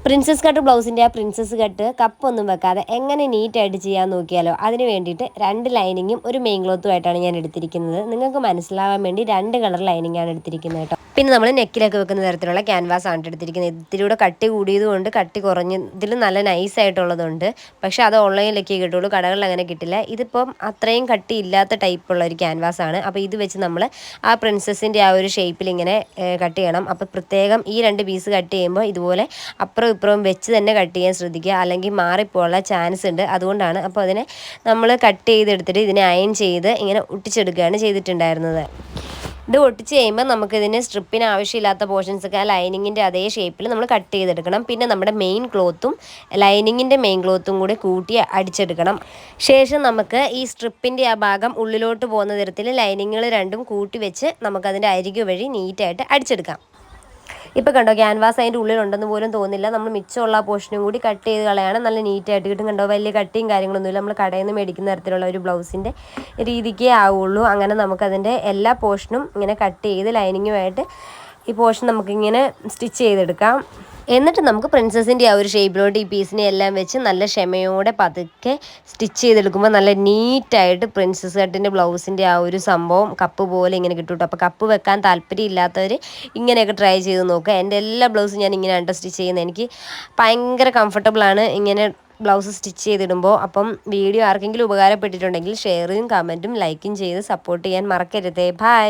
Princess cut ബ്ലൗസിൻ്റെ ആ princess cut കപ്പൊന്നും വെക്കാതെ എങ്ങനെ നീറ്റായിട്ട് ചെയ്യാൻ നോക്കിയാലോ. അതിന് വേണ്ടിയിട്ട് 2 ലൈനിങ്ങും ഒരു മെയിൻ ക്ലോത്തുമായിട്ടാണ് ഞാൻ എടുത്തിരിക്കുന്നത്. നിങ്ങൾക്ക് മനസ്സിലാവാൻ വേണ്ടി 2 കളർ ലൈനിങ്ങാണ് എടുത്തിരിക്കുന്നത് കേട്ടോ. പിന്നെ നമ്മൾ നെക്കിലൊക്കെ വെക്കുന്ന തരത്തിലുള്ള ക്യാൻവാസ് ആണ് എടുത്തിരിക്കുന്നത്. ഇതിലൂടെ കട്ടി കൂടിയതുകൊണ്ട് കട്ടി കുറഞ്ഞതിൽ നല്ല നൈസായിട്ടുള്ളതുണ്ട്. പക്ഷേ അത് ഓൺലൈനിലൊക്കെ കിട്ടുള്ളൂ, കടകളിൽ അങ്ങനെ കിട്ടില്ല. ഇതിപ്പം അത്രയും കട്ടി ഇല്ലാത്ത ടൈപ്പുള്ള ഒരു ക്യാൻവാസ് ആണ്. അപ്പോൾ ഇത് വെച്ച് നമ്മൾ ആ പ്രിൻസസിൻ്റെ ആ ഒരു ഷേപ്പിൽ ഇങ്ങനെ കട്ട് ചെയ്യണം. അപ്പോൾ പ്രത്യേകം ഈ 2 പീസ് കട്ട് ചെയ്യുമ്പോൾ ഇതുപോലെ അപ്പുറം ഇപ്പുറം വെച്ച് തന്നെ കട്ട് ചെയ്യാൻ ശ്രദ്ധിക്കുക, അല്ലെങ്കിൽ മാറിപ്പോകാനുള്ള ചാൻസ് ഉണ്ട്. അതുകൊണ്ടാണ് അപ്പോൾ അതിനെ നമ്മൾ കട്ട് ചെയ്തെടുത്തിട്ട് ഇതിനെ അയൺ ചെയ്ത് ഇങ്ങനെ ഒട്ടിച്ചെടുക്കുകയാണ് ചെയ്തിട്ടുണ്ടായിരുന്നത്. ഇത് ഒട്ടിച്ച് കഴിയുമ്പോൾ നമുക്കിതിന് സ്ട്രിപ്പിന് ആവശ്യമില്ലാത്ത പോർഷൻസൊക്കെ ആ ലൈനിങ്ങിൻ്റെ അതേ ഷേപ്പിൽ നമ്മൾ കട്ട് ചെയ്തെടുക്കണം. പിന്നെ നമ്മുടെ മെയിൻ ക്ലോത്തും ലൈനിങ്ങിൻ്റെ മെയിൻ ക്ലോത്തും കൂടി കൂട്ടി അടിച്ചെടുക്കണം. ശേഷം നമുക്ക് ഈ സ്ട്രിപ്പിൻ്റെ ആ ഭാഗം ഉള്ളിലോട്ട് പോകുന്ന തരത്തിൽ ലൈനിങ്ങുകൾ രണ്ടും കൂട്ടി വെച്ച് നമുക്കതിൻ്റെ അരികു വഴി നീറ്റായിട്ട് അടിച്ചെടുക്കാം. ഇപ്പോൾ കണ്ടോ, ക്യാൻവാസ് അതിൻ്റെ ഉള്ളിലുണ്ടെന്ന് പോലും തോന്നില്ല. നമ്മൾ മിച്ചമുള്ള ആ പോർഷനും കൂടി കട്ട് ചെയ്ത് കളയാണ്, നല്ല നീറ്റായിട്ട് കിട്ടും. കണ്ടോ, വലിയ കട്ടിയും കാര്യങ്ങളൊന്നുമില്ല. നമ്മൾ കടയിൽ നിന്ന് മേടിക്കുന്ന തരത്തിലുള്ള ഒരു ബ്ലൗസിൻ്റെ രീതിക്കേ ആവുള്ളൂ. അങ്ങനെ നമുക്കതിൻ്റെ എല്ലാ പോർഷനും ഇങ്ങനെ കട്ട് ചെയ്ത് ലൈനിങ്ങുമായിട്ട് ഈ പോർഷൻ നമുക്കിങ്ങനെ സ്റ്റിച്ച് ചെയ്തെടുക്കാം. എന്നിട്ട് നമുക്ക് പ്രിൻസസിൻ്റെ ആ ഒരു ഷേപ്പിലോട്ട് ഈ പീസിനെ എല്ലാം വെച്ച് നല്ല ക്ഷമയോടെ പതുക്കെ സ്റ്റിച്ച് ചെയ്തെടുക്കുമ്പോൾ നല്ല നീറ്റായിട്ട് പ്രിൻസസ് കട്ടിൻ്റെ ബ്ലൗസിൻ്റെ ആ ഒരു സംഭവം കപ്പ് പോലെ ഇങ്ങനെ കിട്ടും കേട്ടോ. അപ്പോൾ കപ്പ് വെക്കാൻ താല്പര്യമില്ലാത്തവർ ഇങ്ങനെയൊക്കെ ട്രൈ ചെയ്ത് നോക്കുക. എൻ്റെ എല്ലാ ബ്ലൗസും ഞാൻ ഇങ്ങനെയാണ് സ്റ്റിച്ച് ചെയ്യുന്നത്. എനിക്ക് ഭയങ്കര കംഫർട്ടബിളാണ് ഇങ്ങനെ ബ്ലൗസ് സ്റ്റിച്ച് ചെയ്തിടുമ്പോൾ. അപ്പം വീഡിയോ ആർക്കെങ്കിലും ഉപകാരപ്പെട്ടിട്ടുണ്ടെങ്കിൽ ഷെയറും കമൻറ്റും ലൈക്കും ചെയ്ത് സപ്പോർട്ട് ചെയ്യാൻ മറക്കരുതേ. ബൈ.